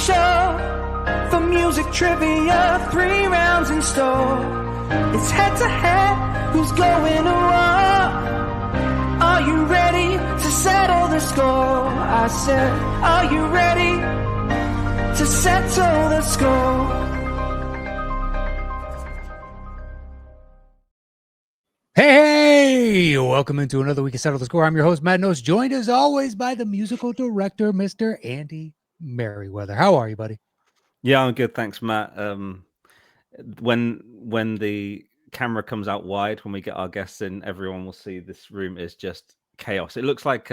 show. For music trivia, 3 rounds in store. It's head to head, who's going to war? Are you ready to settle the score? I said, are you ready to settle the score? Hey, welcome into another week of Settle the Score. I'm your host, Matt Knost, joined as always by the musical director, Mr. Andy Merryweather. How are you, buddy? Yeah, I'm good, thanks, Matt. When the camera comes out wide, when we get our guests in, everyone will see this room is just chaos. It looks like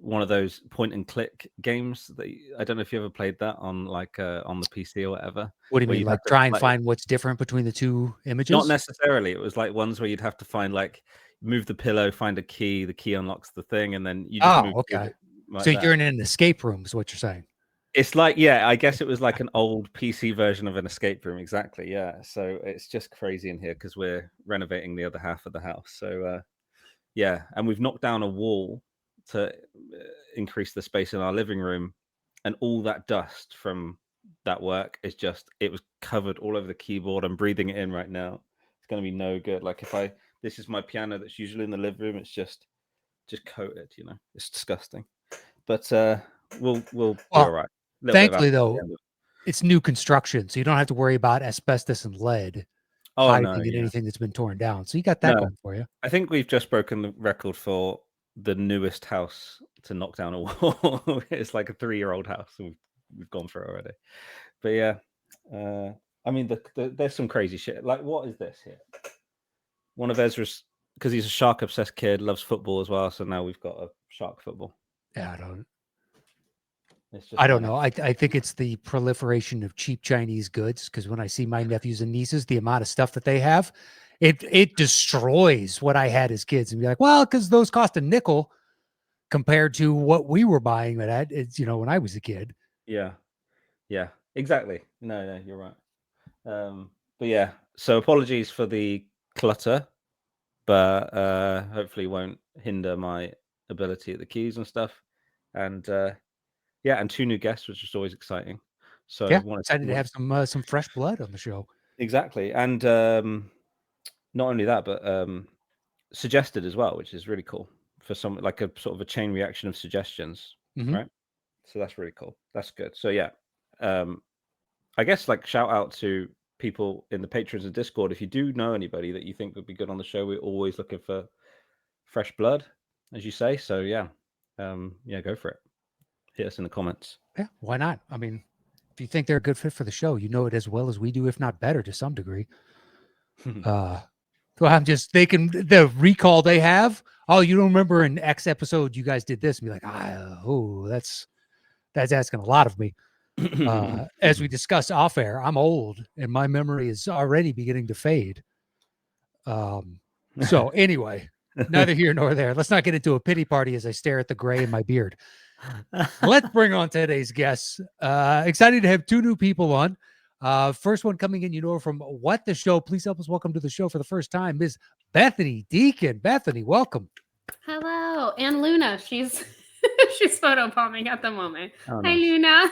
one of those point and click games that I don't know if you ever played that on on the PC or whatever. What do you mean, like try and find what's different between the two images? Not necessarily. It was like ones where you'd have to find, like, move the pillow, find a key, the key unlocks the thing, and then you just move. Okay. Like so you're in an escape room is what you're saying. It's like, yeah, I guess it was like an old PC version of an escape room. Exactly. Yeah. So it's just crazy in here because we're renovating the other half of the house. So yeah, and we've knocked down a wall to increase the space in our living room, and all that dust from that work is it was covered all over the keyboard. I'm breathing it in right now. It's going to be no good. Like this is my piano that's usually in the living room. It's just coated, it's disgusting, but we'll be all right. Thankfully though, it's new construction, so you don't have to worry about asbestos and lead hiding in anything that's been torn down. So you got that going for you. I think we've just broken the record for the newest house to knock down a wall. It's like a 3-year-old house, and we've gone through it already. But yeah, I mean, there's some crazy shit. Like, what is this here? One of Ezra's, because he's a shark obsessed kid, loves football as well. So now we've got a shark football. Yeah, I don't know. I think it's the proliferation of cheap Chinese goods, because when I see my nephews and nieces, the amount of stuff that they have, it destroys what I had as kids. And be like, well, because those cost a nickel compared to what we were buying at, when I was a kid. Yeah, exactly. No, you're right. But yeah, so apologies for the clutter, but hopefully won't hinder my ability at the keys and stuff. And yeah, and 2 new guests, which is always exciting. So yeah, excited to have some fresh blood on the show. Exactly, and not only that, but suggested as well, which is really cool for some, like a sort of a chain reaction of suggestions, right? So that's really cool. That's good. So yeah, I guess like shout out to people in the patrons of Discord. If you do know anybody that you think would be good on the show, we're always looking for fresh blood, as you say. So yeah, go for it. Hit us in the comments. Yeah, why not? I mean, if you think they're a good fit for the show, you know it as well as we do, if not better to some degree. Well, I'm just thinking the recall they have. Oh, you don't remember in X episode you guys did this? And be like, that's asking a lot of me. As we discussed off air, I'm old and my memory is already beginning to fade. So anyway, neither here nor there. Let's not get into a pity party as I stare at the gray in my beard. Let's bring on today's guests. Excited to have 2 new people on. First one coming in, from What the Show. Please help us welcome to the show for the first time, Ms. Bethany Deacon. Bethany, welcome. Hello, and Luna. She's she's photobombing at the moment. Oh, Hi, nice. Luna.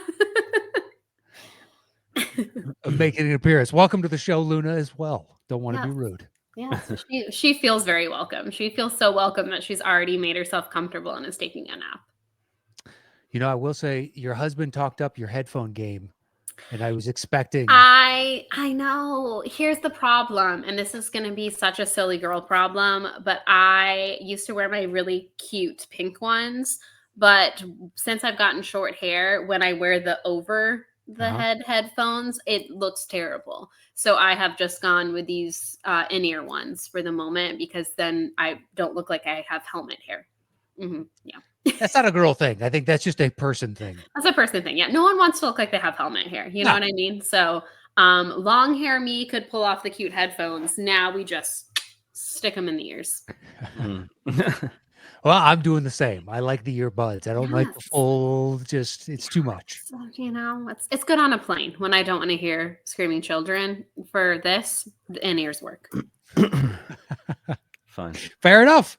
Making an appearance. Welcome to the show, Luna, as well. Don't want to be rude. Yeah, so she feels very welcome. She feels so welcome that she's already made herself comfortable and is taking a nap. I will say your husband talked up your headphone game, and I was expecting. I know. Here's the problem, and this is going to be such a silly girl problem, but I used to wear my really cute pink ones, but since I've gotten short hair, when I wear the over the head headphones, it looks terrible. So I have just gone with these in-ear ones for the moment, because then I don't look like I have helmet hair. Yeah. That's not a girl thing. I think that's just a person thing. That's a person thing. Yeah. No one wants to look like they have helmet hair. You know what I mean? So long hair me could pull off the cute headphones. Now we just stick them in the ears. Well, I'm doing the same. I like the earbuds. I don't like the full, it's too much. So, it's good on a plane when I don't want to hear screaming children. For this, the in-ears work. Fine. Fair enough.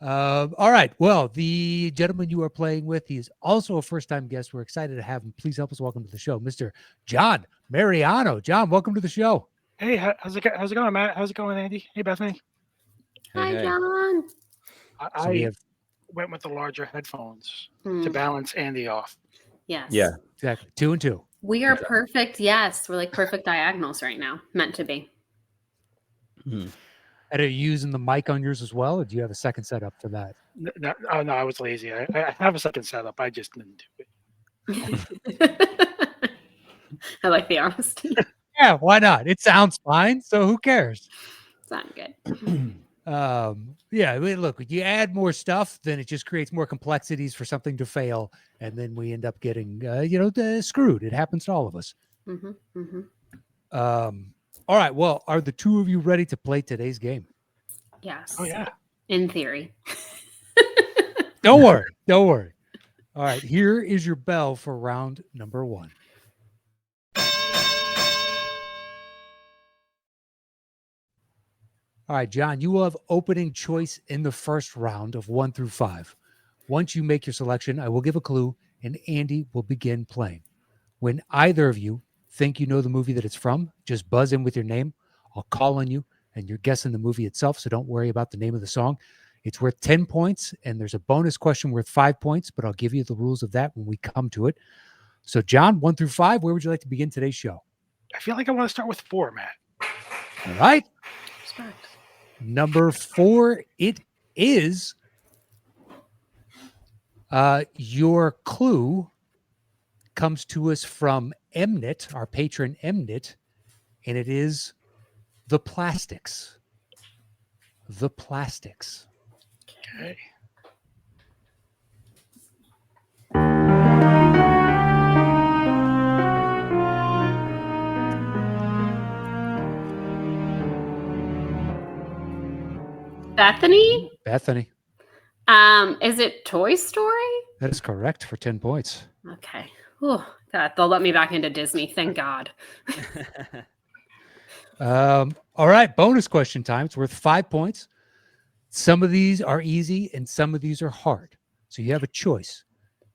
All right. Well, the gentleman you are playing with, he is also a first-time guest. We're excited to have him. Please help us welcome to the show, Mr. John Mariano. John, welcome to the show. Hey, how's it going, Matt? How's it going, Andy? Hey, Bethany. Hi, Hey. John. So we I have went with the larger headphones Hmm. to balance Andy off. Yes. Yeah. exactly 2 and 2. We are Exactly. perfect. Yes. We're like perfect diagonals right now. Meant to be. Hmm. And are you using the mic on yours as well, or do you have a second setup for that? No, I was lazy. I have a second setup. I just didn't do it. I like the honesty. Yeah, why not? It sounds fine, so who cares? Sound good. Yeah, I mean, look, you add more stuff, then it just creates more complexities for something to fail, and then we end up getting, screwed. It happens to all of us. Mm-hmm, mm-hmm. All right. Well, are the two of you ready to play today's game? Yes. Oh yeah. In theory. Don't worry. Don't worry. All right. Here is your bell for round number 1. All right, John, you will have opening choice in the first round of 1 through 5. Once you make your selection, I will give a clue and Andy will begin playing. When either of you think you know the movie that it's from, just buzz in with your name. I'll call on you and you're guessing the movie itself, so don't worry about the name of the song. It's worth 10 points and there's a bonus question worth 5 points, but I'll give you the rules of that when we come to it. So, John, 1 through 5, where would you like to begin today's show? I feel like I want to start with 4, Matt. All right. Respect. Number 4, it is. Your clue comes to us from Mnet, our patron Mnet, and it is The Plastics. The Plastics. Okay. Bethany? Bethany. Is it Toy Story? That is correct for 10 points. Okay. Oh, God, they'll let me back into Disney. Thank God. All right, bonus question time. It's worth 5 points. Some of these are easy and some of these are hard. So you have a choice.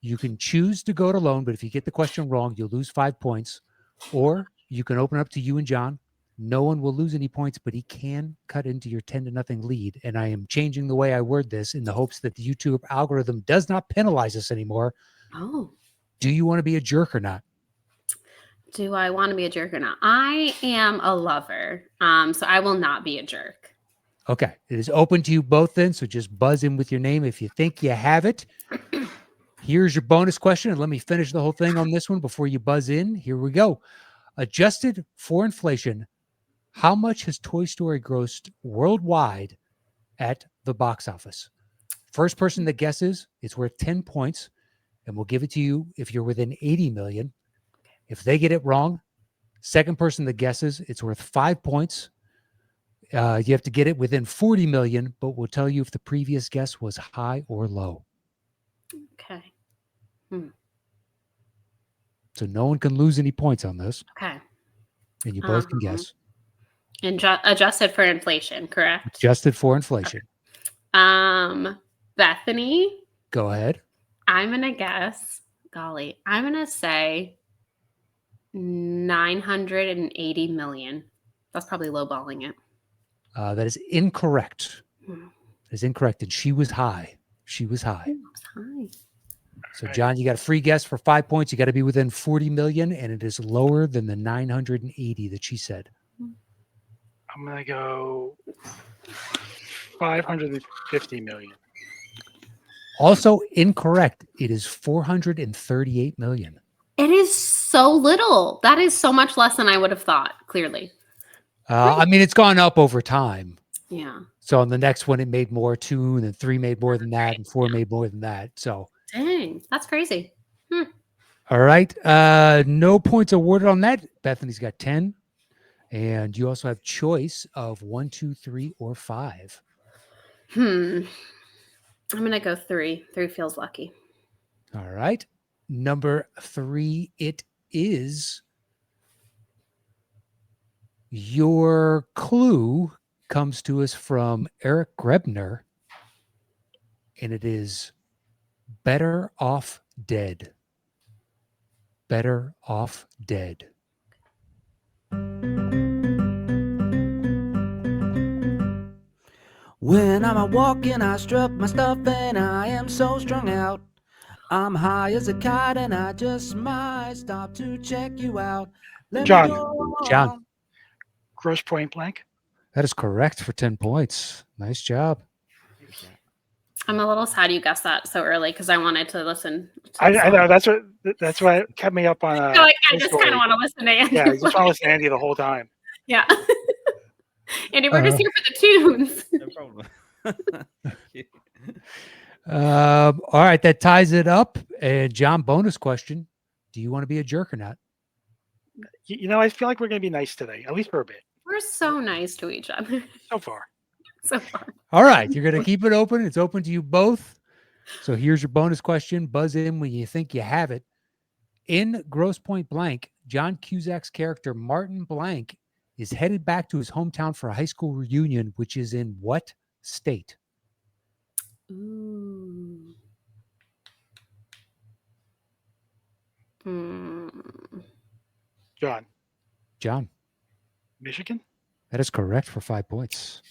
You can choose to go it alone, but if you get the question wrong, you'll lose 5 points. Or you can open up to you and John. No one will lose any points, but he can cut into your 10-0 lead. And I am changing the way I word this in the hopes that the YouTube algorithm does not penalize us anymore. Oh. Do you want to be a jerk or not? Do I want to be a jerk or not? I am a lover. So I will not be a jerk. Okay. It is open to you both then. So just buzz in with your name if you think you have it. Here's your bonus question. And let me finish the whole thing on this one before you buzz in. Here we go. Adjusted for inflation, how much has Toy Story grossed worldwide at the box office? First person that guesses, it's worth 10 points. And we'll give it to you if you're within 80 million. If they get it wrong, second person that guesses, it's worth 5 points. You have to get it within 40 million, but we'll tell you if the previous guess was high or low. Okay. So no one can lose any points on this, Okay. and you both can guess. And adjusted for inflation, correct? Adjusted for inflation. Bethany, Go ahead. I'm going to guess, golly, I'm going to say 980 million. That's probably lowballing it. That is incorrect. Hmm. That is incorrect, and she was high. She was high. Hi. So, John, you got a free guess for 5 points. You got to be within 40 million, and it is lower than the 980 that she said. I'm gonna go 550 million. Also incorrect. It is 438 million. It is so little. That is so much less than I would have thought, clearly. I mean, it's gone up over time. Yeah. So on the next one, it made more, 2, and then 3 made more than that, and 4 made more than that. So, Dang, that's crazy. all right. No points awarded on that. Bethany's got 10. And you also have choice of 1, 2, 3, or 5. I'm going to go 3. 3 feels lucky. All right. Number 3, it is. Your clue comes to us from Eric Grebner, And it is Better Off Dead. Better Off Dead. When I'm out walking, I strut my stuff and I am so strung out. I'm high as a kite and I just might stop to check you out. Let John. me go. John. Gross Point Blank. That is correct for 10 points. Nice job. I'm a little sad you guessed that so early because I wanted to listen. To I the know song. that's what kept me up on. I feel like I this just story. kind of want to listen to Andy. Yeah, I just want to listen to Andy the whole time. Yeah. Andy, we're just here for the tunes. No problem. Thank you. All right, that ties it up. And John, bonus question. Do you want to be a jerk or not? You know, I feel like we're going to be nice today, at least for a bit. We're so nice to each other So far. so far. All right, you're going to keep it open. It's open to you both. So here's your bonus question. Buzz in when you think you have it. In Grosse Pointe Blank, John Cusack's character, Martin Blank, is headed back to his hometown for a high school reunion, which is in what state? Ooh. John. Michigan? That is correct for 5 points.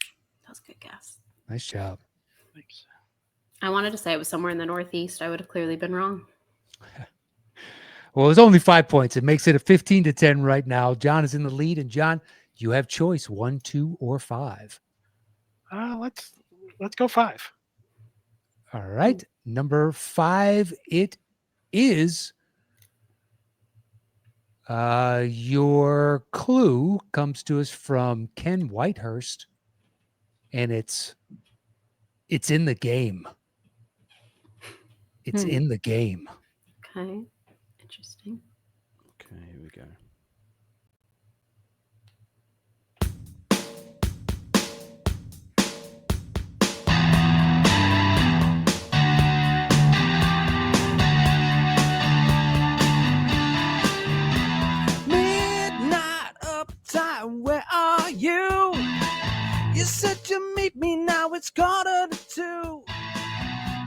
That was a good guess. Nice job. Thanks. I wanted to say it was somewhere in the Northeast. I would have clearly been wrong. Well, it was only 5 points. It makes it a 15-10 right now. John is in the lead. And John, you have choice 1, 2, or 5. Let's go 5. All right. Number 5, it is. Your clue comes to us from Ken Whitehurst, and it's in the game. It's in the game. Okay. Interesting. Okay, here we go. Midnight uptime, where are you? You said you meet me, now it's 1:45.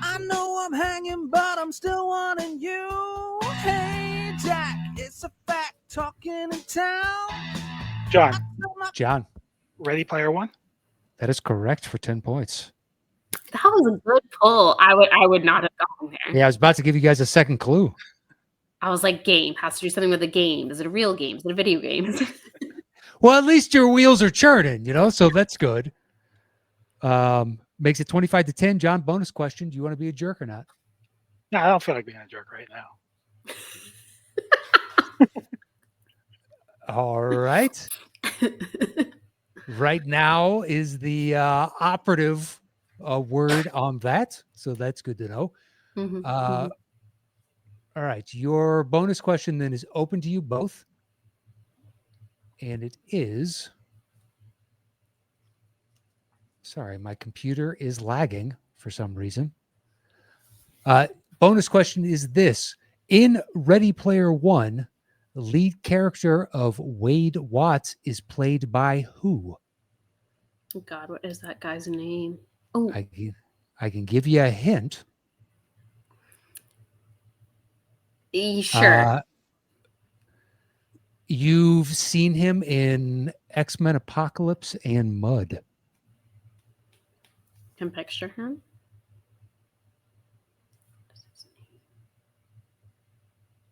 I know I'm hanging, but I'm still wanting you. Hey, Jack, it's a fact, talking in town. John. Ready Player One? That is correct for 10 points. That was a good pull. I would not have gone there. Yeah, I was about to give you guys a second clue. I was like, game has to do something with a game. Is it a real game? Is it a video game? Well, at least your wheels are churning, so that's good. Makes it 25-10. John, bonus question. Do you want to be a jerk or not? No, I don't feel like being a jerk right now. All right. Right now is the operative word on that. So that's good to know. All right. Your bonus question then is open to you both. And it is. Sorry, my computer is lagging for some reason. Bonus question is this. In Ready Player One, the lead character of Wade Watts is played by who? Oh God, what is that guy's name? Oh, I can give you a hint. Sure. You've seen him in X-Men Apocalypse and Mud. Can picture him.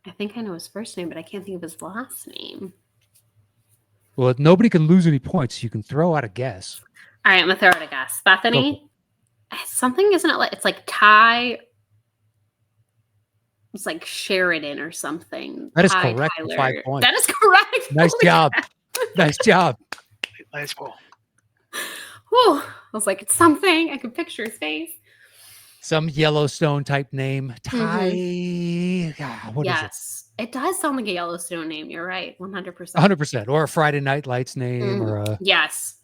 I think I know his first name, but I can't think of his last name. Well, nobody can lose any points. You can throw out a guess. All right, I'm gonna throw out a guess. Bethany, something isn't it like it's like Ty? It's like Sheridan or something. That is Ty correct. For Tyler. 5 points. That is correct. Nice Holy job. crap. Nice job. Nice pull. Whew. I was like, it's something. I could picture his face. Some Yellowstone type name. Ty. What is it? Yes. It does sound like a Yellowstone name. You're right. 100%. 100%. Or a Friday Night Lights name or a. Yes.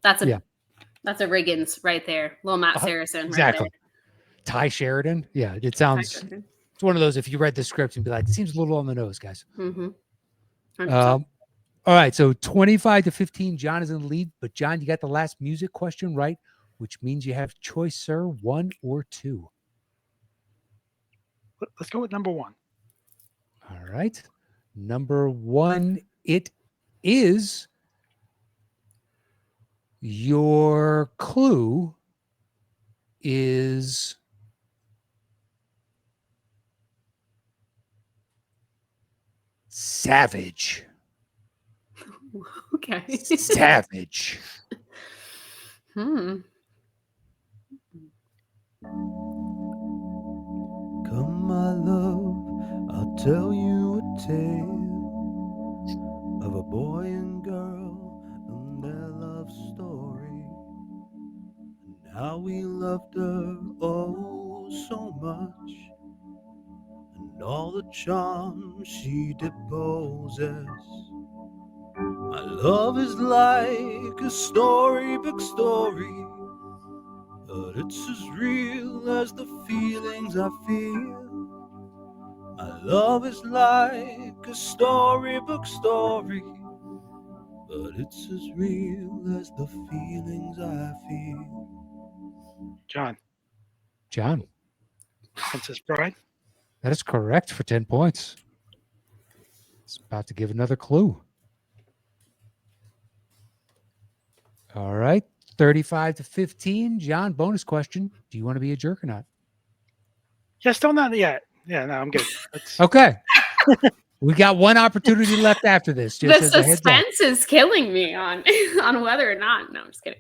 That's a Riggins right there. Little Matt Saracen. Exactly. Right Ty Sheridan. Yeah. It there. sounds. It's one of those, if you read the script and be like, it seems a little on the nose, guys. All right. So 25-15, John is in the lead. But John, you got the last music question right, which means you have choice, sir, 1 or 2. Let's go with number 1. All right. Number 1, it is your clue is savage. Okay. Savage. Hmm. Come, my love, I'll tell you a tale of a boy and girl and their love story, and how he loved her oh so much, and all the charm she did possess. My love is like a storybook story, but it's as real as the feelings I feel. My love is like a storybook story, but it's as real as the feelings I feel. John, Princess Bride. that is correct for 10 points. It's about to give another clue. All right. 35 to 15. John, bonus question. Do you want to be a jerk or not? Yeah, still not yet. Yeah, no, I'm good. Okay. We got one opportunity left after this. The Just as a heads up. suspense is killing me on on whether or not. No, I'm just kidding.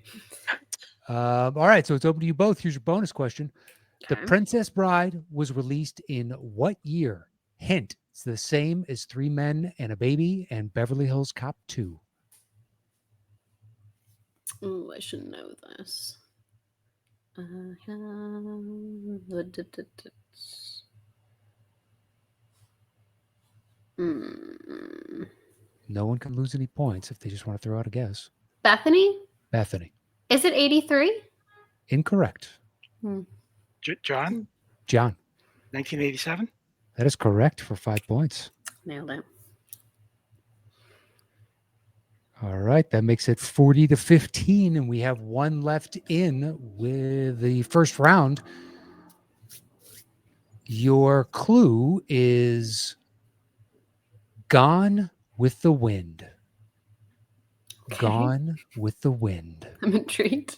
All right. So it's open to you both. Here's your bonus question. The Okay. Princess Bride was released in what year? Hint, it's the same as 3 Men and a Baby and Beverly Hills Cop 2. Oh, I should know this. No one can lose any points if they just want to throw out a guess. Bethany? Bethany. Is it 83? Incorrect. John, John. 1987. That is correct for 5 points. Nailed it. All right. That makes it 40 to 15. And we have one left in with the first round. Your clue is Gone with the Wind. Okay. Gone with the Wind. I'm intrigued.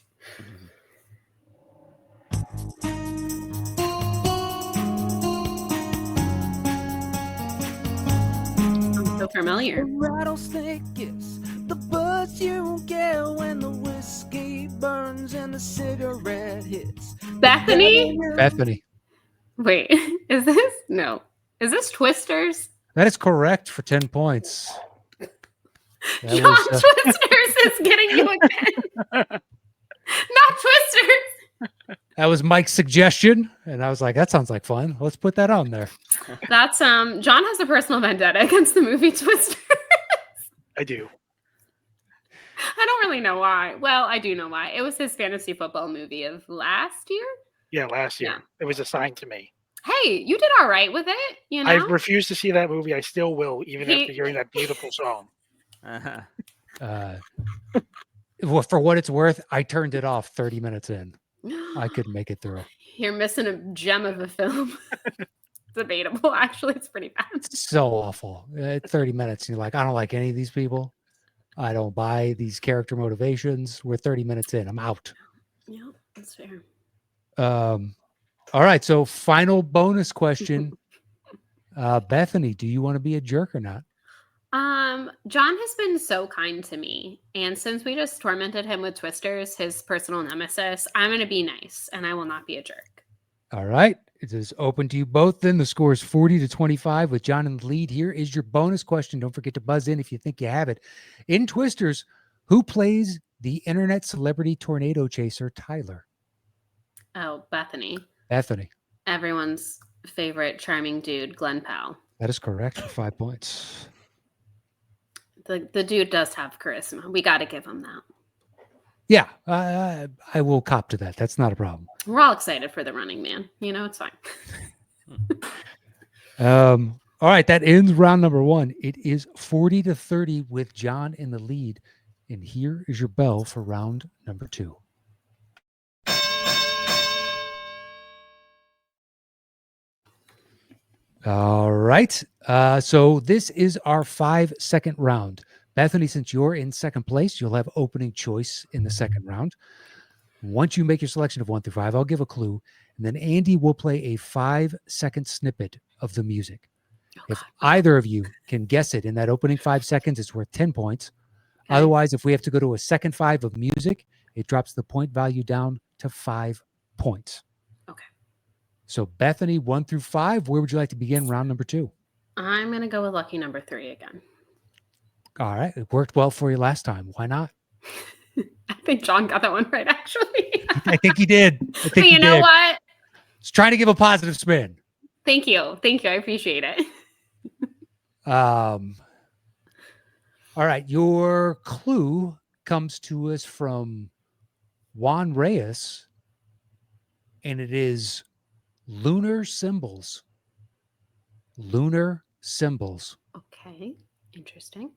I'm so familiar. A rattlesnake is the buzz you get when the whiskey burns and the cigarette hits. Bethany? Bethany. Wait, is this? No. Is this Twisters? That is correct for 10 points. That John was, Twisters is getting you again. Not Twisters. that was Mike's suggestion. And I was like, that sounds like fun. Let's put that on there. That's John has a personal vendetta against the movie Twisters. I do. I don't really know why. Well, I do know why. It was his fantasy football movie of last year. Yeah, last year. Yeah. It was assigned to me. Hey, you did all right with it, you know? I refuse to see that movie. I still will, even after hearing that beautiful song. Well, for what it's worth, I turned it off 30 minutes in. I couldn't make it through. You're missing a gem of a film. Debatable. Actually, it's pretty bad. It's so awful. 30 minutes. And you're like, I don't like any of these people. I don't buy these character motivations. We're 30 minutes in. I'm out. Yeah, that's fair. All right. So final bonus question. Bethany, do you want to be a jerk or not? John has been so kind to me. And since we just tormented him with Twisters, his personal nemesis, I'm going to be nice and I will not be a jerk. All right. It is open to you both. Then the score is 40 to 25 with John in the lead. Here is your bonus question. Don't forget to buzz in if you think you have it. In Twisters, who plays the internet celebrity tornado chaser, Tyler? Oh, Bethany. Bethany. Everyone's favorite charming dude, Glenn Powell. That is correct for 5 points. The dude does have charisma. We got to give him that. Yeah, I will cop to that. That's not a problem. We're all excited for the Running Man. You know, it's fine. All right, that ends round number 1. It is 40 to 30 with John in the lead. And here is your bell for round number 2. All right. So this is our 5-second round. Bethany, since you're in second place, you'll have opening choice in the second round. Once you make your selection of 1 through 5, I'll give a clue, and then Andy will play a 5-second snippet of the music. If either of you can guess it in that opening 5 seconds, it's worth 10 points. Okay. Otherwise, if we have to go to a second 5 of music, it drops the point value down to 5 points. Okay. So Bethany, 1 through 5, where would you like to begin round number 2? I'm going to go with lucky number 3 again. All right. It worked well for you last time. Why not? I think John got that one right, actually. I think he did. I think You know what? He's trying to give a positive spin. Thank you. Thank you. I appreciate it. All right. Your clue comes to us from Juan Reyes, and it is lunar symbols. Lunar symbols. Okay. Interesting.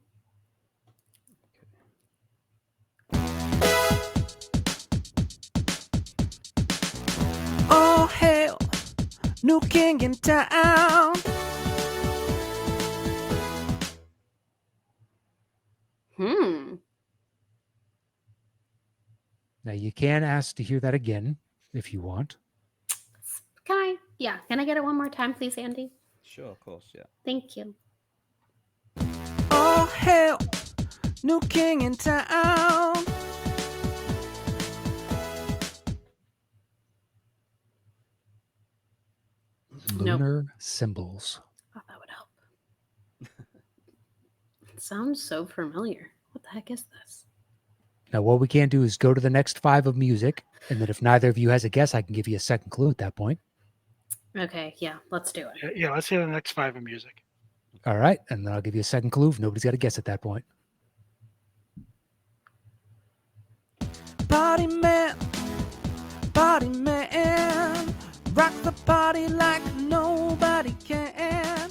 Oh, hail, new king in town. Now, you can ask to hear that again if you want. Can I get it one more time, please, Andy? Sure, of course, yeah. Thank you. Oh, hail, new king in town. Nope. Lunar symbols. Thought that would help. It sounds so familiar. What the heck is this? Now, what we can do is go to the next 5 of music, and then if neither of you has a guess, I can give you a second clue at that point. Okay, yeah, let's do it. Yeah, let's hear the next 5 of music. All right, and then I'll give you a second clue if nobody's got a guess at that point. Party man, rock the party like nobody can.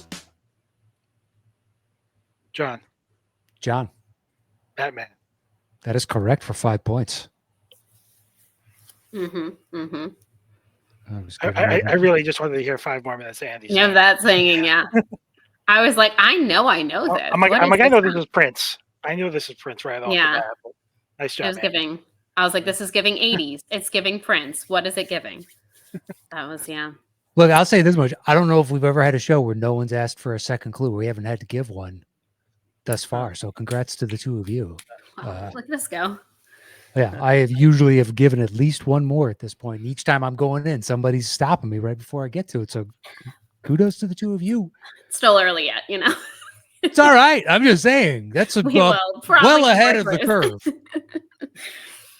John, Batman. That is correct for 5 points. I really just wanted to hear 5 more minutes of Andy. Yeah, that singing, yeah. I was like, I know this. I'm like, I know this is Prince. I knew this is Prince right off Yeah. the bat. But nice job. I was like, this is giving 80s. It's giving Prince. What is it giving? That was, yeah. Look, I'll say this much. I don't know if we've ever had a show where no one's asked for a second clue. We haven't had to give one thus far. So congrats to the 2 of you. Wow, look at us go. Yeah, I have usually have given at least one more at this point. And each time I'm going in, somebody's stopping me right before I get to it. So kudos to the 2 of you. Still early yet, you know. It's all right. I'm just saying that's well ahead of the curve.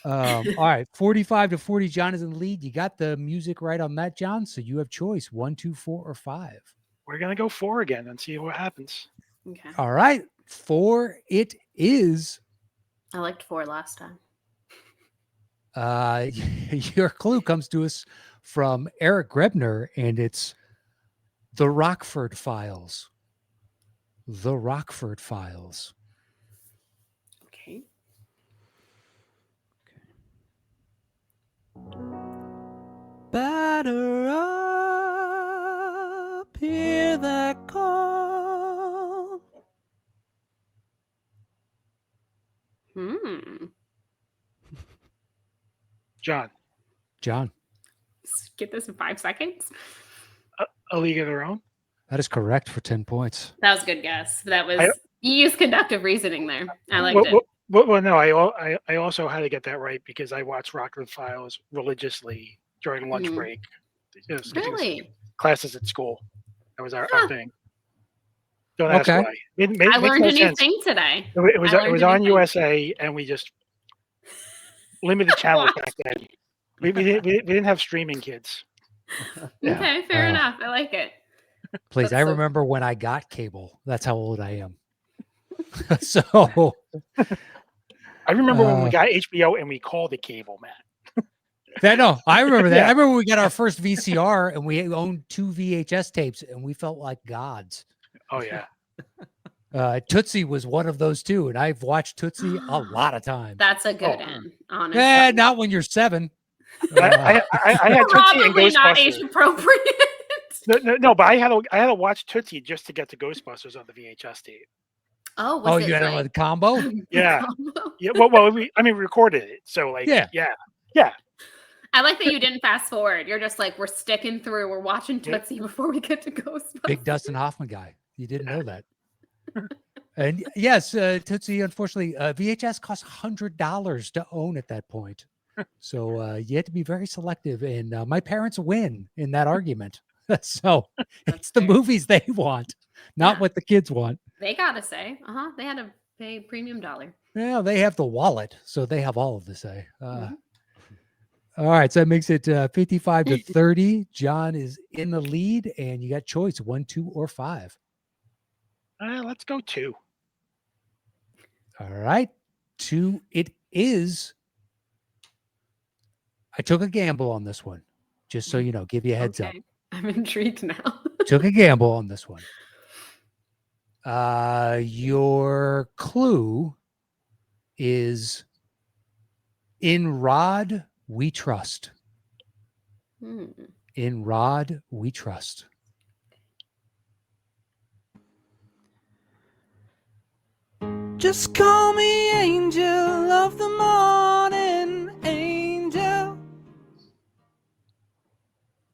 All right, 45 to 40. John is in the lead. You got the music right on that, John. So you have choice 1, 2, 4, or 5. We're gonna go 4 again and see what happens. Okay. All right, 4 it is. I liked 4 last time. Your clue comes to us from Eric Grebner, and it's the Rockford Files. The Rockford Files. Okay. Batter up, hear that call. John, Get this in 5 seconds. A League of Their Own. That is correct for 10 points. That was a good guess. That was you used conductive reasoning there. I liked it. Well, no, I also had to get that right because I watched Rockford Files religiously during lunch break. Really? Classes at school. That was our thing. Don't ask Okay. why. I learned a new thing today. It was on USA, and we just limited channels back then. We didn't have streaming, kids. Yeah. Okay, fair enough. I like it. Please, That's I so remember when I got cable. That's how old I am. So I remember when we got HBO and we called it cable, Matt. I remember that. Yeah. I remember we got our first VCR and we owned 2 VHS tapes and we felt like gods. Oh yeah. Tootsie was one of those too, and I've watched Tootsie a lot of times. That's a good end, honestly. Not when you're 7. I had Tootsie and Probably not Ghostbusters. age appropriate. No, but I had to watch Tootsie just to get to Ghostbusters on the VHS tape. Oh, was Oh, it you had like a combo? Yeah. combo? Yeah, well, we recorded it, so like, Yeah. yeah. I like that you didn't fast forward. You're just like, we're sticking through. We're watching Yeah. Tootsie before we get to Ghostbusters. Big Dustin Hoffman guy. You didn't know that. And yes, Tootsie, unfortunately, VHS costs $100 to own at that point. So you had to be very selective. And my parents win in that argument. So it's the fair. movies they want, not Yeah. what the kids want. They gotta say, they had to pay premium dollar. Well, they have the wallet, so they have all of the say. Mhm. All right, so that makes it 55 to 30. John is in the lead, and you got choice 1, 2, or 5. Let's go 2. All right, 2 it is. I took a gamble on this one, just so you know, give you a heads up. Okay. I'm intrigued now. Took a gamble on this one. Your clue is in Rod we trust. In Rod we trust. Just call me angel of the morning, angel.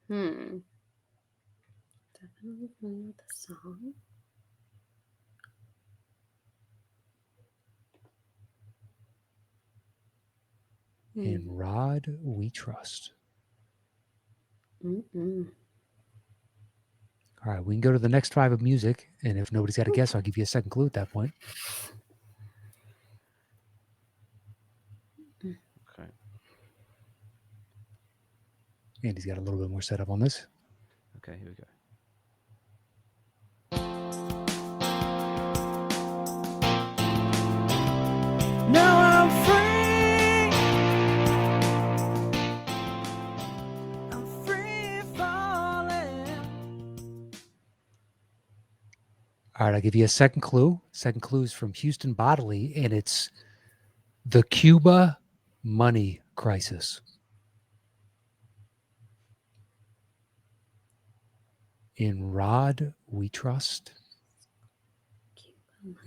Definitely familiar with the song. In Rod we trust. Mm-mm. All right, we can go to the next 5 of music, and if nobody's got a guess, I'll give you a second clue at that point. Okay. Andy's got a little bit more setup on this. Okay, here we go. Now I'm free. I'm free falling. All right, I'll give you a second clue. Second clue is from Houston Bodily, and it's the Cuba money crisis. In Rod we trust.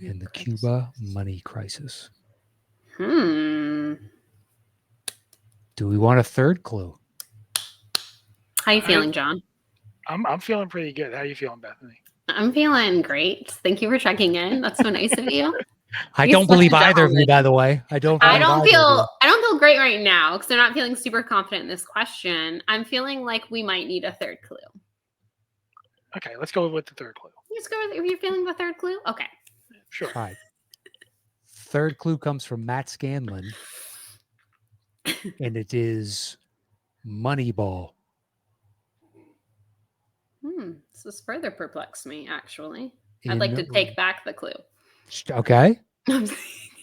In the Cuba money crisis. Hmm. Do we want a third clue? How you feeling, John? I'm feeling pretty good. How you feeling, Bethany? I'm feeling great. Thank you for checking in. That's so nice of you. I You're don't such believe a either of you, gentleman. by the way. I don't I believe don't either of you. feel great right now because I'm not feeling super confident in this question. I'm feeling like we might need a third clue. Okay, let's go with the third clue. Let's go with, if you're feeling the third clue. Okay. Sure. All right. Third clue comes from Matt Scanlon, and it is Moneyball. This has further perplexed me, actually. I'd like to take back the clue. Okay.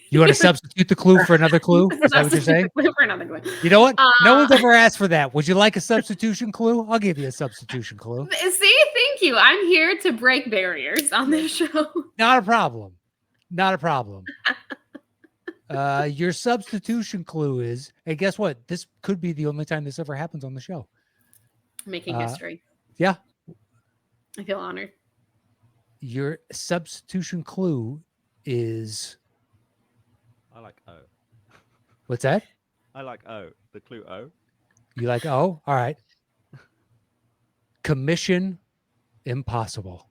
You want to substitute the clue for another clue? Is that what you're saying? Clue for another clue. You know what? No one's ever asked for that. Would you like a substitution clue? I'll give you a substitution clue. See, thank you. I'm here to break barriers on this show. Not a problem. Not a problem. Your substitution clue is, hey, guess what? This could be the only time this ever happens on the show. Making history. Yeah. I feel honored. Your substitution clue is. I like O. What's that? I like O. The clue O. You like O? All right. Commission Impossible.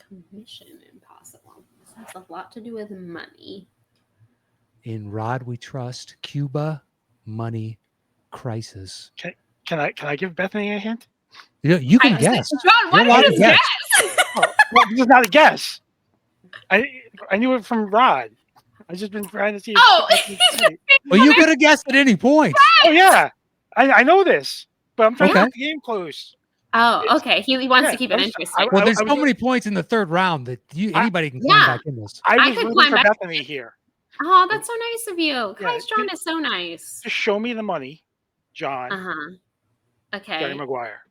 Commission Impossible. This has a lot to do with money. In Rod We Trust, Cuba Money Crisis. Can I give Bethany a hint? You can guess. John, what You're allowed is to guess. Well, this is not a guess. I knew it from Rod. I've just been trying to see. Oh! Well, you could have guessed at any point. Oh yeah, I know this, but I'm trying to Okay. get the game close. Oh, okay. He wants to keep it I'm- interesting. Well, there's I was so doing- many points in the third round that anybody can climb Yeah. back in this. I I was could rooting climb for back- Bethany here. Oh, that's so nice of you. Yeah, Guys, John is so nice. Just show me the money, John. Okay. Jerry Maguire.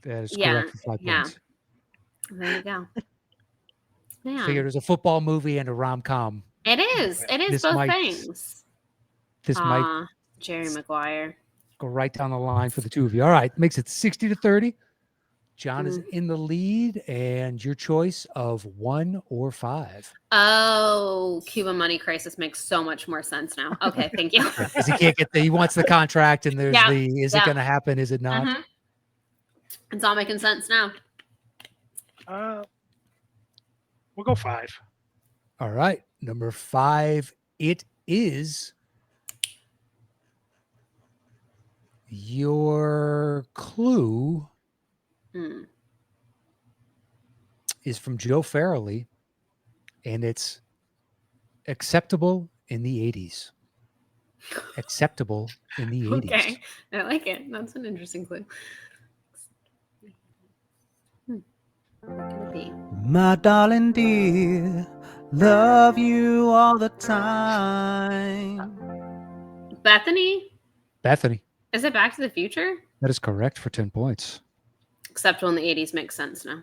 That is Yeah, correct for 5 yeah. points. There you go. Man. Figured there's a football movie and a rom-com. It is. It is This both might- things. This might Jerry Maguire. go right down the line for the two of you. All right, makes it 60 to 30. John is in the lead, and your choice of 1 or 5. Oh, Cuban Money Crisis makes so much more sense now. Okay, thank you. Because he can't get he wants the contract, and there's Yeah, is it going to happen? Is it not? Mhm. It's all making sense now. We'll go 5. All right. Number 5, it is. Your clue is from Joe Farrelly, and it's acceptable in the 80s. Acceptable in the 80s. Okay, I like it. That's an interesting clue. What could it be? My darling dear, love you all the time. Bethany? Bethany. Is it Back to the Future? That is correct for 10 points. Acceptable in the 80s makes sense now.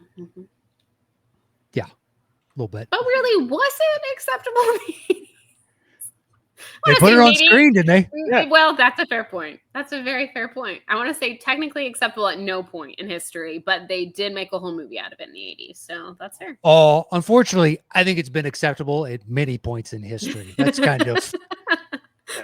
Yeah, a little bit. But really, was it acceptable in the 80s? They put it on screen, didn't they? Yeah. Well, that's a fair point. That's a very fair point. I want to say technically acceptable at no point in history, but they did make a whole movie out of it in the 80s. So that's fair. Oh, unfortunately, I think it's been acceptable at many points in history. That's kind of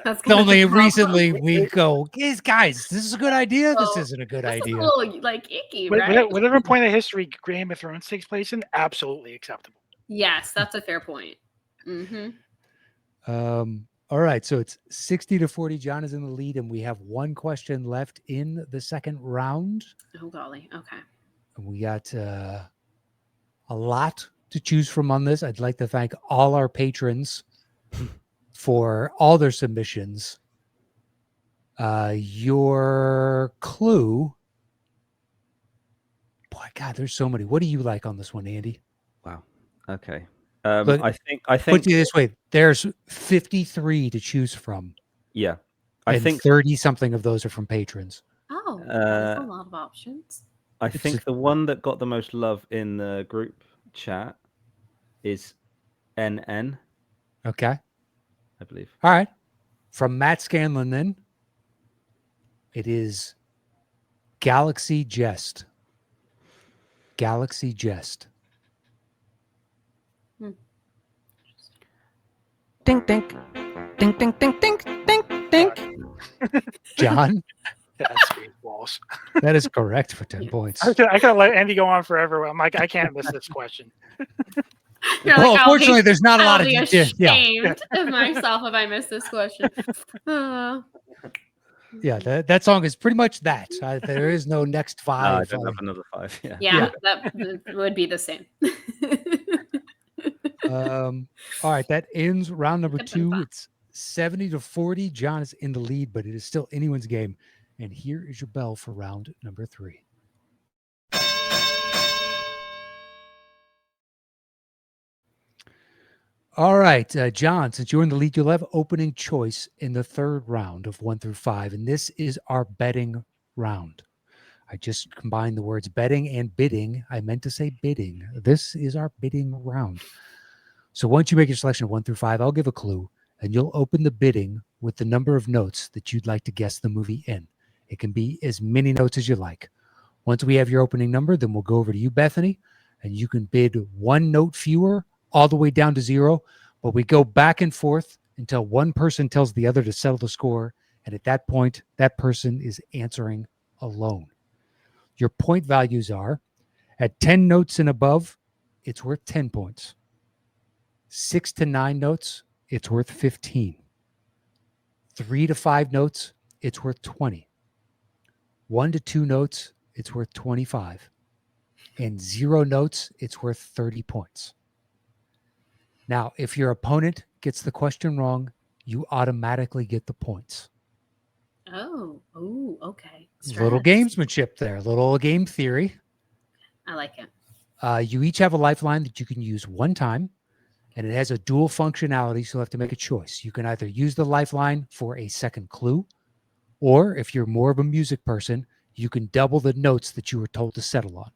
That's kind of only the problem. recently we go, guys, this is a good idea. This isn't a good This is idea. a little like icky, right? Whatever point of history Game of Thrones takes place in, absolutely acceptable. Yes, that's a fair point. All right, so it's 60-40. John is in the lead, and we have one question left in the second round. Oh golly. Okay. And we got a lot to choose from on this. I'd like to thank all our patrons for all their submissions. Your clue. Boy, God, there's so many. What do you like on this one, Andy? Wow. Okay. But I think. Put it this way: there's 53 to choose from. Yeah. I think 30 something of those are from patrons. Oh, that's a lot of options. I think the one that got the most love in the group chat is NN, Okay. I believe. All right. From Matt Scanlon, then it is Galaxy Jest. Galaxy Jest. Dink, dink. Dink, dink, dink, dink, dink, dink. John, That's Spaceballs. that is correct for 10 points. I could let Andy go on forever. I'm like, I can't miss this question. You're Well, like, unfortunately, there's not a lot I'll of be yeah. ashamed of myself if I miss this question. Yeah, that song is pretty much that. There is no next No, I 5. don't have another 5. Yeah. Yeah, that would be the same. All right, that ends round number Good one, 2. Bob. It's 70-40. John is in the lead, but it is still anyone's game. And here is your bell for round number 3. All right, John, since you're in the lead, you'll have opening choice in the third round of 1 through 5. And this is our betting round. I just combined the words betting and bidding. I meant to say bidding. This is our bidding round. So once you make your selection of 1 through 5, I'll give a clue, and you'll open the bidding with the number of notes that you'd like to guess the movie in. It can be as many notes as you like. Once we have your opening number, then we'll go over to you, Bethany, and you can bid 1 note fewer all the way down to 0, but we go back and forth until one person tells the other to settle the score, and at that point, that person is answering alone. Your point values are at 10 notes and above, it's worth 10 points. 6 to 9 notes, it's worth 15. 3 to 5 notes, it's worth 20. 1 to 2 notes, it's worth 25. And 0 notes, it's worth 30 points. Now, if your opponent gets the question wrong, you automatically get the points. Oh, okay. Little Stress. gamesmanship there, little game theory. I like it. You each have a lifeline that you can use one time, and it has a dual functionality, so you'll have to make a choice. You can either use the lifeline for a second clue, or if you're more of a music person, you can double the notes that you were told to settle on.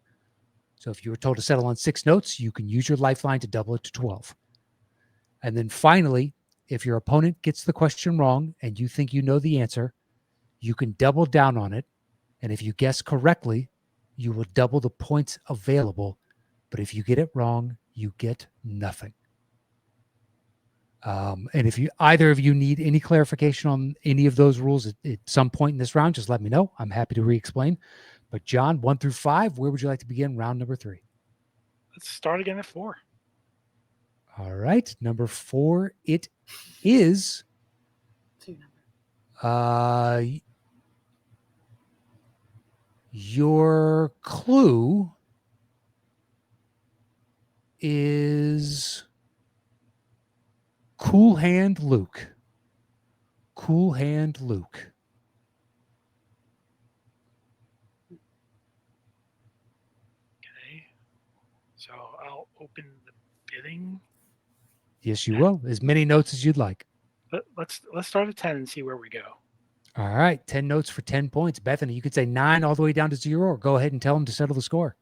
So if you were told to settle on 6 notes, you can use your lifeline to double it to 12. And then finally, if your opponent gets the question wrong and you think you know the answer, you can double down on it. And if you guess correctly, you will double the points available. But if you get it wrong, you get nothing. And if either of you need any clarification on any of those rules at some point in this round, just let me know. I'm happy to re-explain. But John, 1 through 5, where would you like to begin round number 3? Let's start again at 4. All right. Number 4, it is. Your clue is Cool Hand Luke. Cool Hand Luke. Okay. So I'll open the bidding. Yes, you will. As many notes as you'd like. Let's start at 10 and see where we go. All right. 10 notes for 10 points. Bethany, you could say 9 all the way down to 0, or go ahead and tell them to settle the score.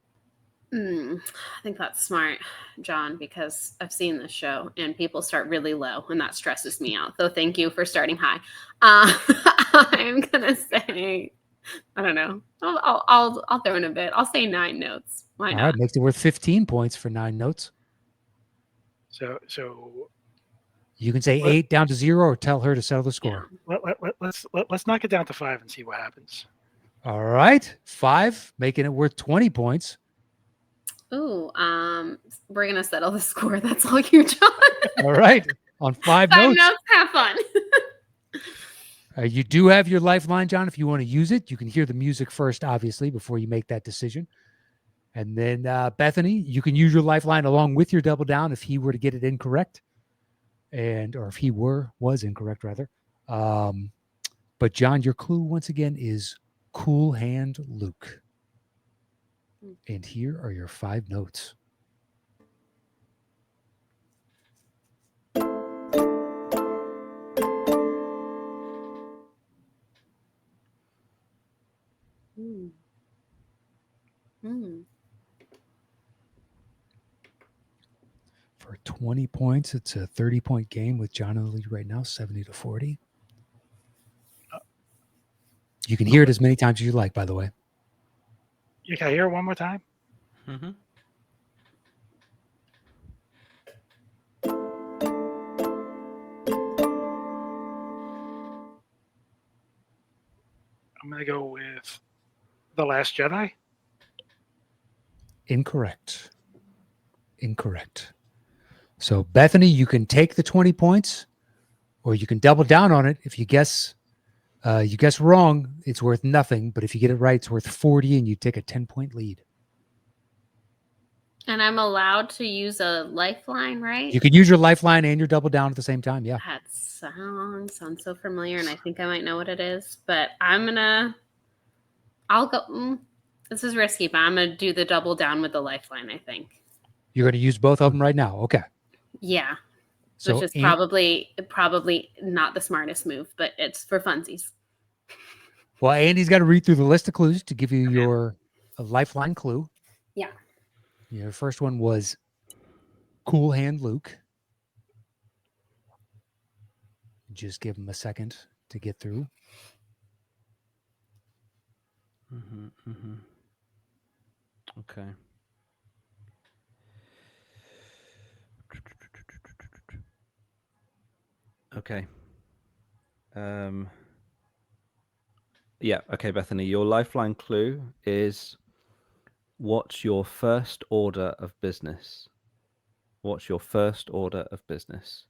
I think that's smart, John, because I've seen this show and people start really low and that stresses me out. So thank you for starting high. I'm gonna say, I don't know. I'll throw in a bit. I'll say 9 notes. Why All not? right. Makes it worth 15 points for 9 notes. So You can say 8 down to 0 or tell her to settle the score. let's knock it down to 5 and see what happens. All right. 5, making it worth 20 points. Ooh, we're gonna settle the score. That's all you, John. All right. On 5 5 notes. notes. Have fun. You do have your lifeline, John. If you want to use it, you can hear the music first, obviously, before you make that decision. And then Bethany, you can use your lifeline along with your double down if he were to get it incorrect, or if he was incorrect rather. But John, your clue once again is Cool Hand Luke. And here are your 5 notes. For 20 points, it's a 30-point game with John in the lead right now, 70-40. You can hear it as many times as you like, by the way. You can hear it one more time? Mm-hmm. I'm going to go with The Last Jedi. Incorrect. So, Bethany, you can take the 20 points, or you can double down on it. If you guess wrong, it's worth nothing. But if you get it right, it's worth 40, and you take a 10-point lead. And I'm allowed to use a lifeline, right? You can use your lifeline and your double down at the same time. Yeah. That sounds so familiar, and I think I might know what it is. But I'll go. This is risky, but I'm gonna do the double down with the lifeline. I think. You're going to use both of them right now. Okay. Yeah. So, Which is probably not the smartest move, but it's for funsies. Well, Andy's got to read through the list of clues to give you your lifeline clue. Yeah. Your first one was Cool Hand Luke. Just give him a second to get through. Okay. Okay. Yeah. Okay, Bethany. Your lifeline clue is: what's your first order of business? What's your first order of business?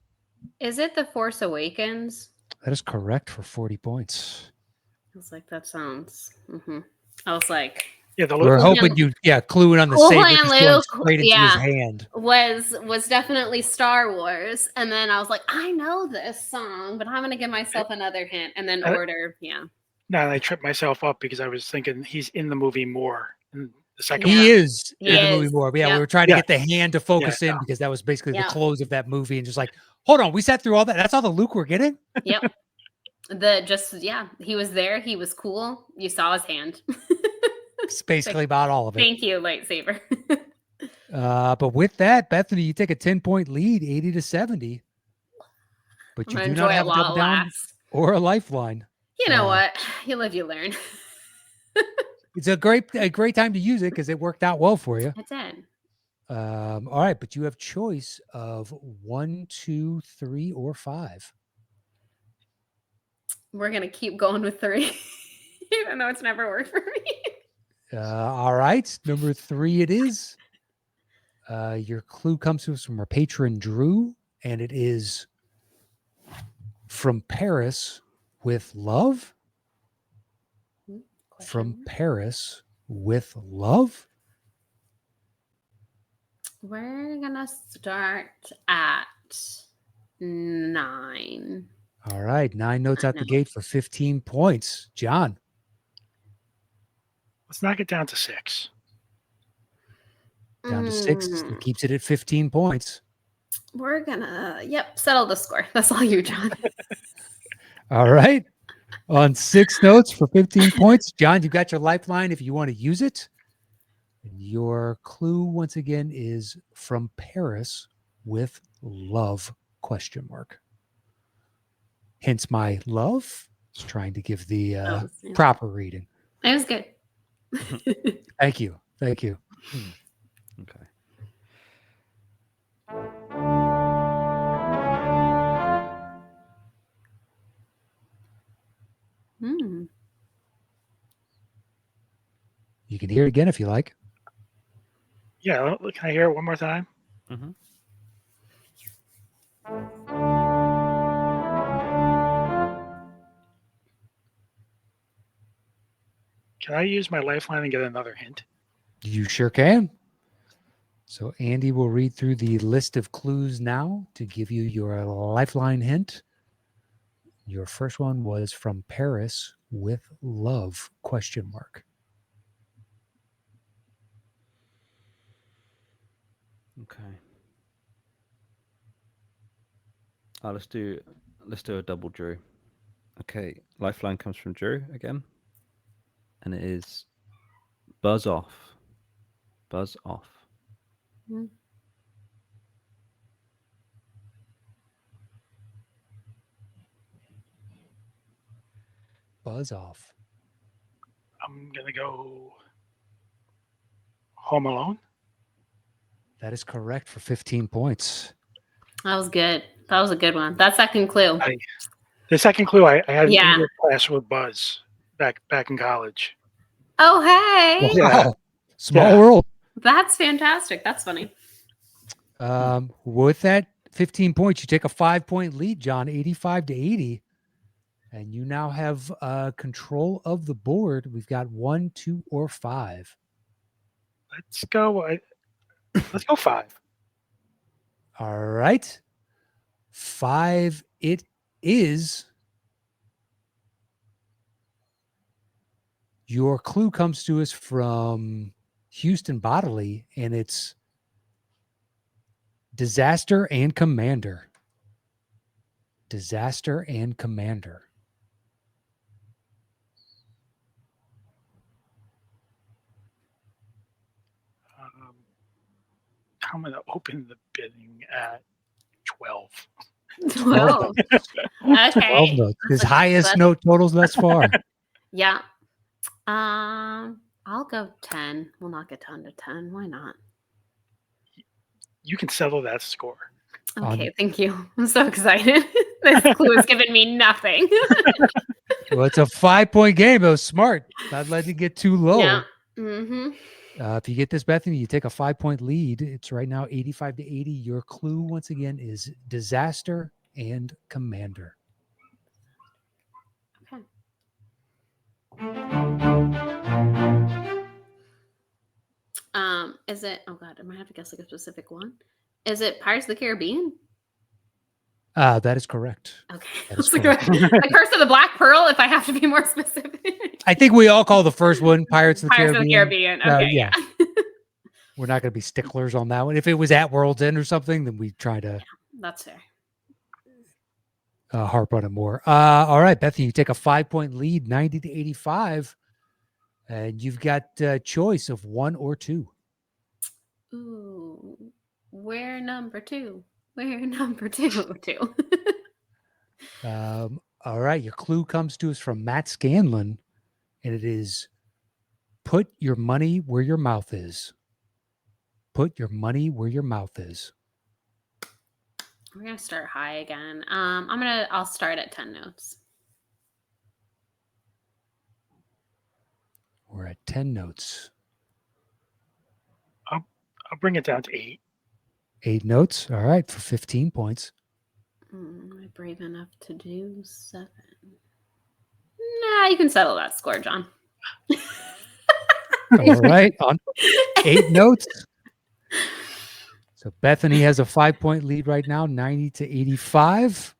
Is it The Force Awakens? That is correct for 40 points. I was like, that sounds. I was like, Yeah, the We're Luke. hoping you, cluing on the Cool saber, Hand just going Luke, straight into his hand. was definitely Star Wars, and then I was like, I know this song, but I'm gonna give myself another hint, and then order. Yeah. No, I tripped myself up because I was thinking he's in the movie more. In the second He one. is He in the movie is. more. But yeah, Yep. we were trying to get the hand to focus in because that was basically the Yeah. close of that movie, and just like, hold on, we sat through all that. That's all the Luke we're getting. Yep. He was there. He was cool. You saw his hand. It's basically about all of it. Thank you, lightsaber. But with that, Bethany, you take a 10-point lead, 80-70. But you I'm do gonna not enjoy have it a while double it down lasts. or a lifeline. You know what? You live, you learn. It's a great time to use it because it worked out well for you. It did. All right, but you have choice of 1, 2, 3, or 5. We're gonna keep going with 3, even though it's never worked for me. All right, number 3 it is. Your clue comes to us from our patron Drew, and it is from Paris with love. From Paris with love. We're gonna start at 9. All right, 9 notes out the gate for 15 points. John. Let's knock it down to 6. Down to 6. It keeps it at 15 points. We're gonna, settle the score. That's all you, John. All right. On 6 notes for 15 points. John, you've got your lifeline if you want to use it. Your clue, once again, is from Paris with love, ? Hence my love. Just trying to give the proper reading. It was good. Thank you. Thank you. Okay. You can hear it again if you like. Yeah, can I hear it one more time? Mm-hmm. Can I use my lifeline and get another hint? You sure can. So Andy will read through the list of clues now to give you your lifeline hint. Your first one was from Paris with love, ? Okay. Let's do a double Drew. Okay, lifeline comes from Drew again, and it is buzz off. Buzz off. Buzz off. I'm gonna go Home Alone. That is correct for 15 points. That was good. That was a good one. That second clue. The second clue I had an Yeah. English class with Buzz back in college. Oh, hey. Yeah. Wow. Small world. That's fantastic. That's funny. With that 15 points, you take a 5-point lead, John, 85 to 80. And you now have control of the board. We've got 1, 2, or 5. Let's go. Let's go 5. All right. 5 it is. Your clue comes to us from Houston Bodily, and it's disaster and commander. Disaster and commander. I'm going to open the bidding at 12. 12. Okay. 12 notes. His highest note totals thus far. Yeah. I'll go 10. We'll knock it down to 10. Why not? You can settle that score. Okay, thank you. I'm so excited. This clue has given me nothing. Well, it's a 5-point game. It was smart. Not letting it get too low. Yeah. Mm-hmm. If you get this, Bethany, you take a 5-point lead. It's right now 85 to 80. Your clue, once again, is disaster and commander. Okay. Is it? Oh God, I might have to guess like a specific one. Is it Pirates of the Caribbean? That is correct. Okay. That is Like the Curse of the Black Pearl, if I have to be more specific. I think we all call the first one Pirates of the Pirates Caribbean. of the Caribbean. Okay. Yeah. We're not going to be sticklers on that one. If it was at World's End or something, then we try to That's fair. harp on it more. All right, Bethany, you take a 5-point lead, 90 to 85. And you've got a choice of 1 or 2. Ooh. We're number 2. We're number 2. All right, your clue comes to us from Matt Scanlon, and it is Put your money where your mouth is. Put your money where your mouth is. We're gonna start high again. I'll start at 10 notes. We're at 10 notes. I'll bring it down to 8. 8 notes. All right, for 15 points. Am I brave enough to do 7? Nah, you can settle that score, John. All right, on 8 notes. So Bethany has a 5-point lead right now, 90 to 85.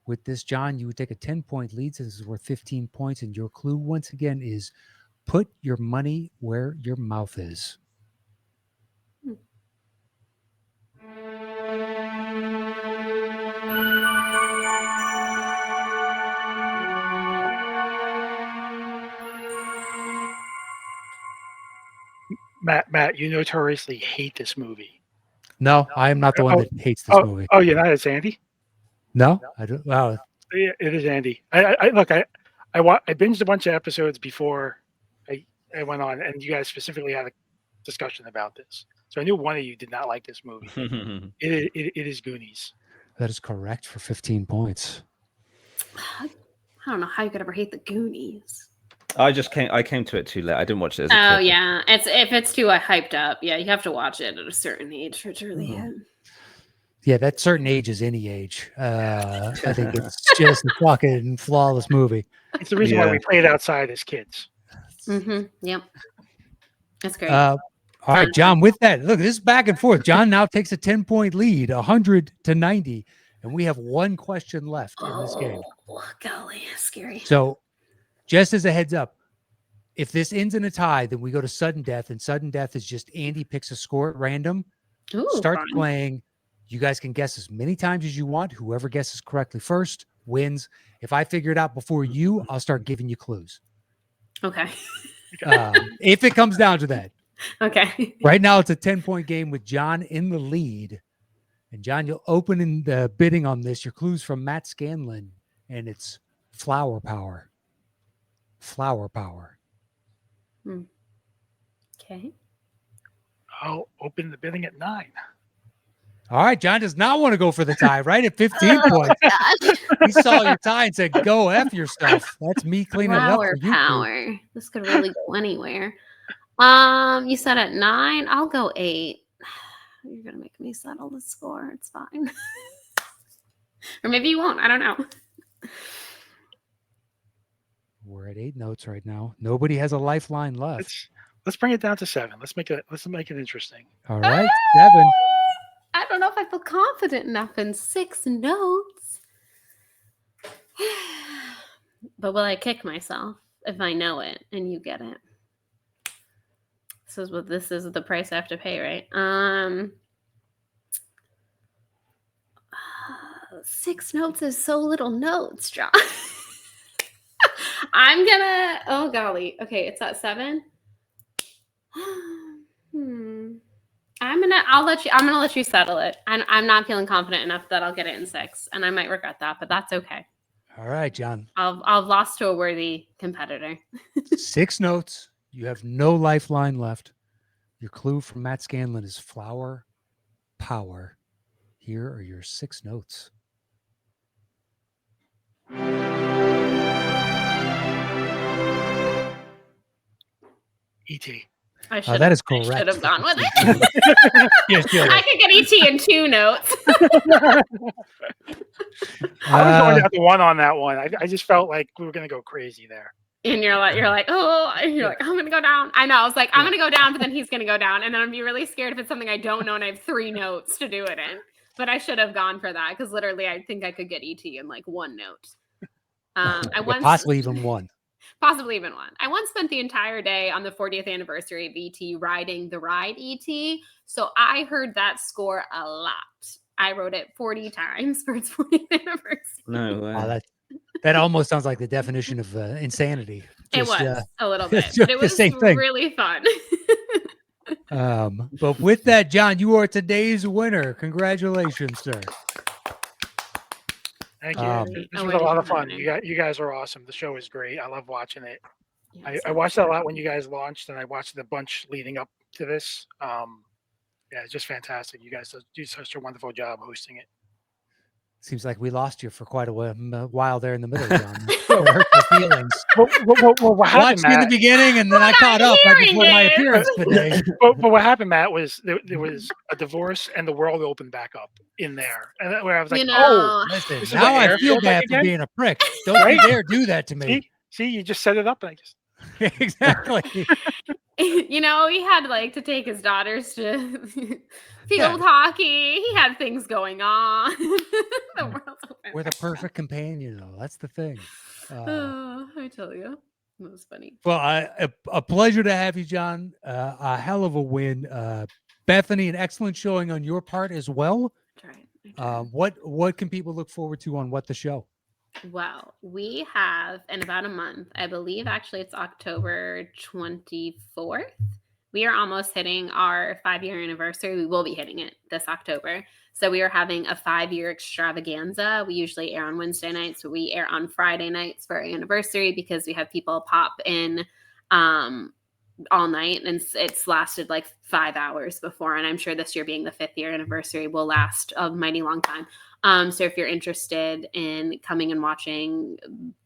With this, John, you would take a 10-point lead. So this is worth 15 points. And your clue, once again, is put your money where your mouth is. Matt, you notoriously hate this movie. No, I am not the one that hates this movie. Oh, you're not. It's Andy. No, I don't. Wow. Yeah, it is Andy. I binged a bunch of episodes before I went on, and you guys specifically had a discussion about this. So I knew one of you did not like this movie. It is Goonies. That is correct for 15 points. I don't know how you could ever hate the Goonies. I came to it too late. I didn't watch it as a kid. Yeah. If it's too hyped up, yeah, you have to watch it at a certain age for it to really hit. Yeah, that certain age is any age. I think it's just a fucking flawless movie. It's the reason why we played outside as kids. Mm-hmm. Yep. That's great. All right, John, with that, look, this is back and forth. John now takes a 10-point lead, 100 to 90, and we have one question left in this game. Golly, scary. So just as a heads up, if this ends in a tie, then we go to sudden death, and sudden death is just Andy picks a score at random, starts playing. You guys can guess as many times as you want. Whoever guesses correctly first wins. If I figure it out before you, I'll start giving you clues. Okay. If it comes down to that. Okay. Right now, it's a 10-point game with John in the lead. And John, you'll open in the bidding on this. Your clues from Matt Scanlon, and it's flower power. Flower power. Okay. I'll open the bidding at 9. All right, John does not want to go for the tie, right? At 15 points. He saw your tie and said, go F yourself. That's me cleaning it up for you. Power. This could really go anywhere. You said at 9. I'll go 8. You're going to make me settle the score. It's fine. Or maybe you won't. I don't know. We're at 8 notes right now. Nobody has a lifeline left. Let's bring it down to 7. Let's make it interesting. All right, 7. I don't know if I feel confident enough in 6 notes. But will I kick myself if I know it and you get it? This is the price I have to pay, right? 6 notes is so little notes, John. I'm gonna, oh golly. Okay, it's at 7. I'm gonna let you settle it. I'm not feeling confident enough that I'll get it in 6, and I might regret that, but that's okay. All right, John. I've lost to a worthy competitor. 6 notes. You have no lifeline left. Your clue from Matt Scanlon is flower power. Here are your 6 notes. E.T. That is correct. I should have gone with it. Yes, I could get E.T. in 2 notes. I was going down to 1 on that one. I just felt like we were going to go crazy there. And you're like, I'm gonna go down. I know. I was like, I'm gonna go down, but then he's gonna go down, and then I'd be really scared if it's something I don't know and I have 3 notes to do it in. But I should have gone for that because literally, I think I could get ET in like 1 note. Possibly even 1. Possibly even 1. I once spent the entire day on the 40th anniversary of ET riding the ride ET, so I heard that score a lot. I wrote it 40 times for its 40th anniversary. No way. Wow, that almost sounds like the definition of insanity. It was a little bit, just but it was the same thing. really fun. But with that, John, you are today's winner. Congratulations, sir. Thank you. This was a lot of fun. You guys are awesome. The show is great. I love watching it. I watched that a lot when you guys launched, and I watched it a bunch leading up to this. Yeah, it's just fantastic. You guys do such a wonderful job hosting it. Seems like we lost you for quite a while there in the middle, John. It hurt my feelings. What happened, Watched you in the Matt? beginning, and then I caught up right before my appearance today. But what happened, Matt, was there was a divorce, and the world opened back up in there, and where I was like, "Oh, Listen, this is now what I air feel feels like bad for again?" being a prick. Don't you dare do that to me. See, you just set it up, and I just Exactly. He had like to take his daughters to field hockey. He had things going on. The world's open. We're the perfect companion, though. That's the thing. I tell you, that was funny. Well, a pleasure to have you, John. A hell of a win. Bethany, an excellent showing on your part as well. I tried. What can people look forward to on What the Show? Well, we have in about a month, I believe actually it's October 24th. We are almost hitting our 5-year anniversary. We will be hitting it this October. So we are having a 5-year extravaganza. We usually air on Wednesday nights, but we air on Friday nights for our anniversary because we have people pop in all night, and it's lasted like 5 hours before. And I'm sure this year being the 5th year anniversary will last a mighty long time. So if you're interested in coming and watching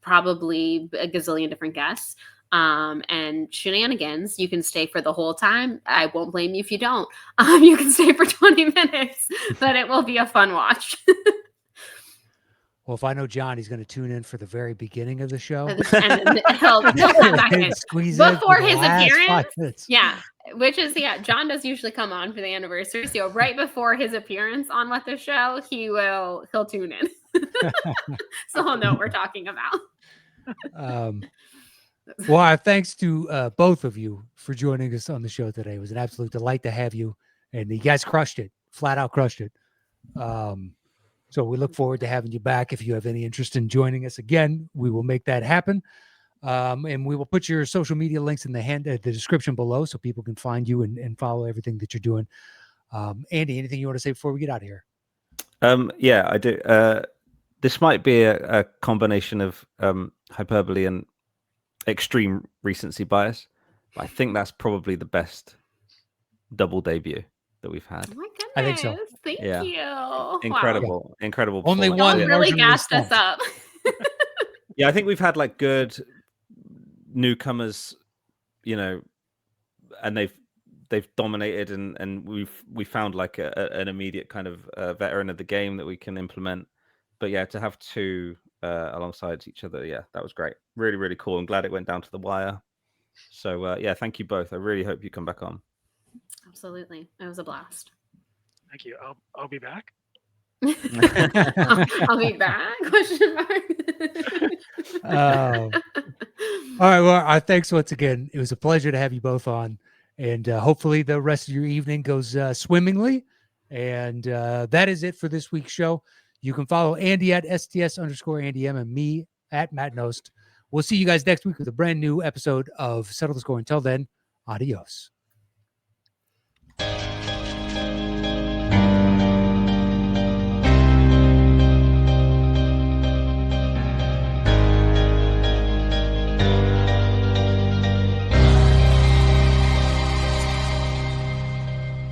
probably a gazillion different guests and shenanigans, you can stay for the whole time. I won't blame you if you don't. You can stay for 20 minutes, but it will be a fun watch. Well, if I know John, he's going to tune in for the very beginning of the show. And then he'll come back in. Squeeze in Before for the his last 5 appearance. minutes. Yeah. Which is, John does usually come on for the anniversary. So right before his appearance on What the Show, he'll tune in. So he'll know what we're talking about. Well, thanks to both of you for joining us on the show today. It was an absolute delight to have you, and you guys crushed it, flat out crushed it. So we look forward to having you back. If you have any interest in joining us again, we will make that happen. And we will put your social media links in the description below so people can find you and follow everything that you're doing. Andy, anything you want to say before we get out of here? Yeah, I do. This might be a combination of hyperbole and extreme recency bias, but I think that's probably the best double debut that we've had. Oh my goodness. I think so. Thank Yeah. you. Incredible. Wow. Incredible. Only performance. one Y'all really marginally gassed us stumped. up. Yeah, I think we've had like good newcomers, and they've dominated, and we found like an immediate kind of veteran of the game that we can implement. But yeah, to have two alongside each other, yeah, that was great. Really, really cool. I'm glad it went down to the wire. So yeah, thank you both. I really hope you come back on. Absolutely. It was a blast. thank you. I'll be back. I'll be back? Question mark. All right. Well, thanks once again. It was a pleasure to have you both on, and hopefully the rest of your evening goes swimmingly. And that is it for this week's show. You can follow Andy at STS_AndyM and me at Matt Knost. We'll see you guys next week with a brand new episode of Settle the Score. Until then, adios.